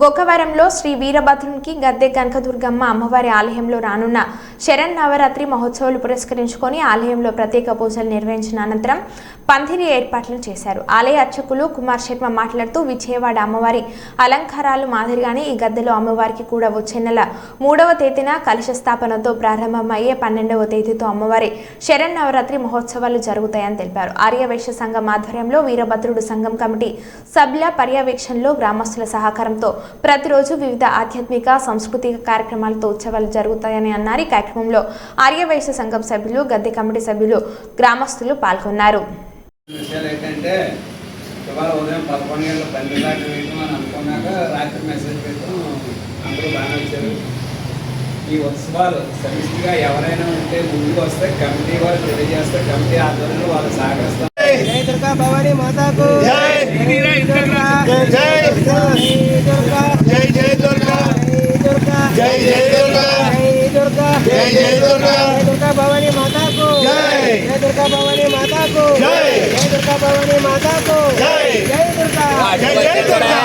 గోకవరంలో శ్రీ వీరభద్రునికి గద్దె కనకదుర్గమ్మ అమ్మవారి ఆలయంలో రానున్న శరన్నవరాత్రి మహోత్సవాలు పురస్కరించుకొని ఆలయంలో ప్రత్యేక పూజలు నిర్వహించిన అనంతరం పందిరి ఏర్పాట్లను చేశారు. ఆలయ అర్చకులు కుమార్ శర్మ మాట్లాడుతూ విజయవాడ అమ్మవారి అలంకారాలు మాదిరిగానే ఈ గద్దెలో అమ్మవారికి కూడా వచ్చే నెల 3వ తేదీన కలశ స్థాపనతో ప్రారంభమయ్యే 12వ తేదీతో అమ్మవారి శరన్నవరాత్రి మహోత్సవాలు జరుగుతాయని తెలిపారు. ఆర్యవైశ్య సంఘం ఆధ్వర్యంలో వీరభద్రుడు సంఘం కమిటీ సభ్యుల పర్యవేక్షణలో గ్రామస్తుల సహకారంతో ప్రతిరోజు వివిధ ఆధ్యాత్మిక సాంస్కృతిక కార్యక్రమాలతో ఉత్సవాలు జరుగుతాయని అన్నారు. ఈ కార్యక్రమంలో ఆర్యవైశ్య సంఘం సభ్యులు, గద్దె కమిటీ సభ్యులు, గ్రామస్తులు పాల్గొన్నారు. ఉదయం 11 గంటల 12 దాకా వేయడం అని అనుకున్నాక రాత్రి మెసేజ్ పెట్టడం అందరూ బాగానే వచ్చారు. ఈ ఉత్సవాలు సమిష్టిగా ఎవరైనా ఉంటే ముందుకు వస్తే కమిటీ వారు తెలియజేస్తే కమిటీ ఆధ్వర్యంలో వాళ్ళు సహకరిస్తారు. जय दुर्गा भवानी माता को जय जय दुर्गा जय जय दुर्गा जय जय दुर्गा जय जय दुर्गा दुर्गा भवानी माता को जय दुर्गा भवानी माता को जय दुर्गा भवानी माता को जय जय दुर्गा जय जय दुर्गा